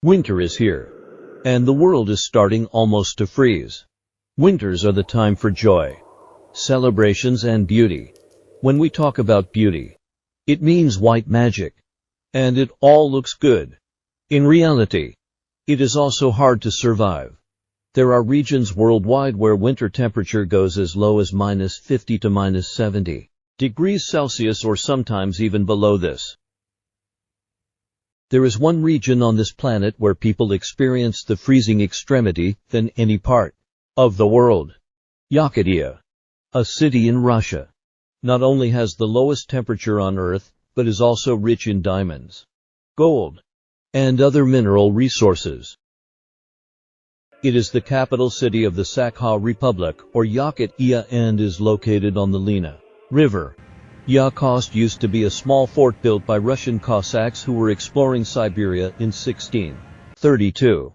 Winter is here, and the world is starting almost to freeze. Winters are the time for joy, celebrations and beauty. When we talk about beauty, it means white magic, and it all looks good. In reality, it is also hard to survive. There are regions worldwide where winter temperature goes as low as -50 to -70 degrees Celsius or sometimes even below this. There is one region on this planet where people experience the freezing extremity than any part of the world. Yakutsk, a city in Russia, not only has the lowest temperature on Earth, but is also rich in diamonds, gold, and other mineral resources. It is the capital city of the Sakha Republic, or Yakutsk, and is located on the Lena River. Yakutsk used to be a small fort built by Russian Cossacks who were exploring Siberia in 1632.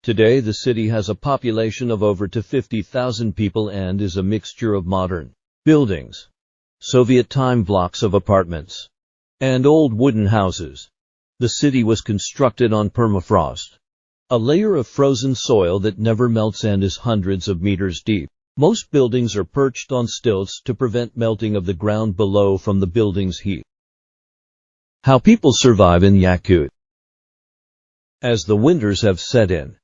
Today the city has a population of over 50,000 people and is a mixture of modern buildings, Soviet-time blocks of apartments, and old wooden houses. The city was constructed on permafrost, a layer of frozen soil that never melts and is hundreds of meters deep. Most buildings are perched on stilts to prevent melting of the ground below from the building's heat. How people survive in Yakutsk. As the winters have set in,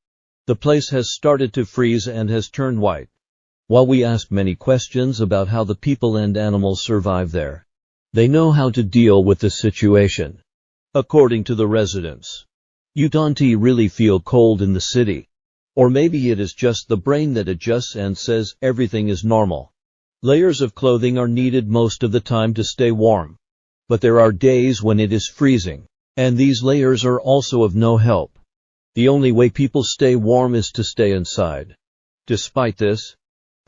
the place has started to freeze and has turned white. While we ask many questions about how the people and animals survive there, they know how to deal with the situation. According to the residents, you don't really feel cold in the city. Or maybe it is just the brain that adjusts and says everything is normal. Layers of clothing are needed most of the time to stay warm. But there are days when it is freezing, and these layers are also of no help. The only way people stay warm is to stay inside. Despite this,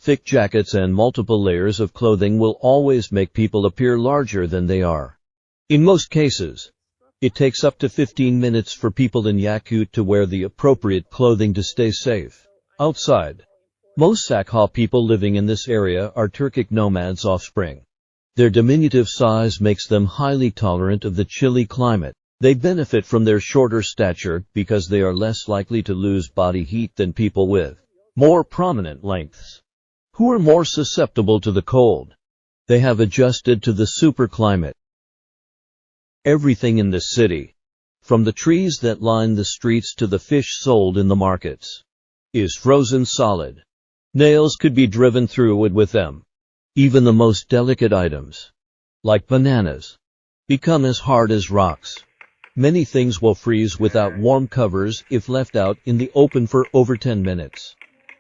thick jackets and multiple layers of clothing will always make people appear larger than they are. In most cases, it takes up to 15 minutes for people in Yakutsk to wear the appropriate clothing to stay safe outside. Most Sakha people living in this area are Turkic nomads' offspring. Their diminutive size makes them highly tolerant of the chilly climate. They benefit from their shorter stature because they are less likely to lose body heat than people with more prominent lengths, who are more susceptible to the cold. They have adjusted to the super climate. Everything in this city, from the trees that line the streets to the fish sold in the markets, is frozen solid. Nails could be driven through it with them. Even the most delicate items, like bananas, become as hard as rocks. Many things will freeze without warm covers if left out in the open for over 10 minutes.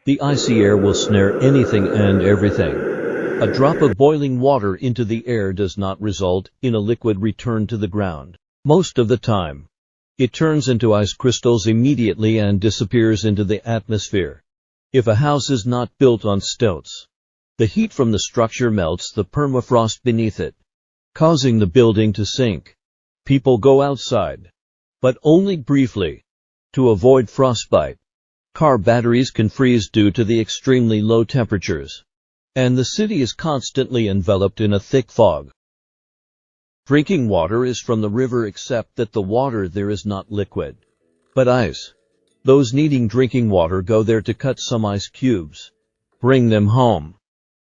The icy air will snare anything and everything. A drop of boiling water into the air does not result in a liquid return to the ground. Most of the time, it turns into ice crystals immediately and disappears into the atmosphere. If a house is not built on stilts, the heat from the structure melts the permafrost beneath it, causing the building to sink. People go outside, but only briefly, to avoid frostbite. Car batteries can freeze due to the extremely low temperatures, and the city is constantly enveloped in a thick fog. Drinking water is from the river except that the water there is not liquid, but ice. Those needing drinking water go there to cut some ice cubes, bring them home,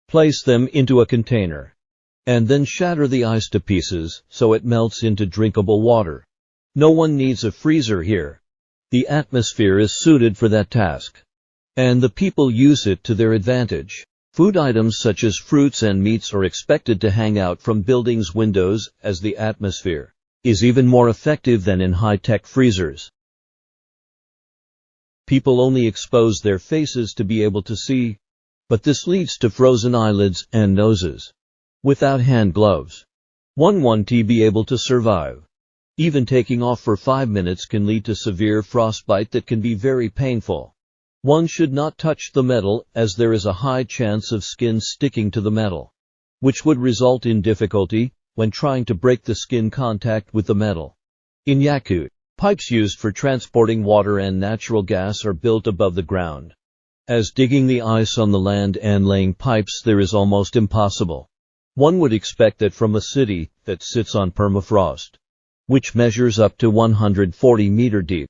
place them into a container, and then shatter the ice to pieces so it melts into drinkable water. No one needs a freezer here. The atmosphere is suited for that task, and the people use it to their advantage. Food items such as fruits and meats are expected to hang out from buildings' windows as the atmosphere is even more effective than in high-tech freezers. People only expose their faces to be able to see, but this leads to frozen eyelids and noses. Without hand gloves, one won't be able to survive. Even taking off for 5 minutes can lead to severe frostbite that can be very painful. One should not touch the metal as there is a high chance of skin sticking to the metal, which would result in difficulty when trying to break the skin contact with the metal. In Yakutsk, pipes used for transporting water and natural gas are built above the ground. As digging the ice on the land and laying pipes there is almost impossible. One would expect that from a city that sits on permafrost, which measures up to 140 meters deep.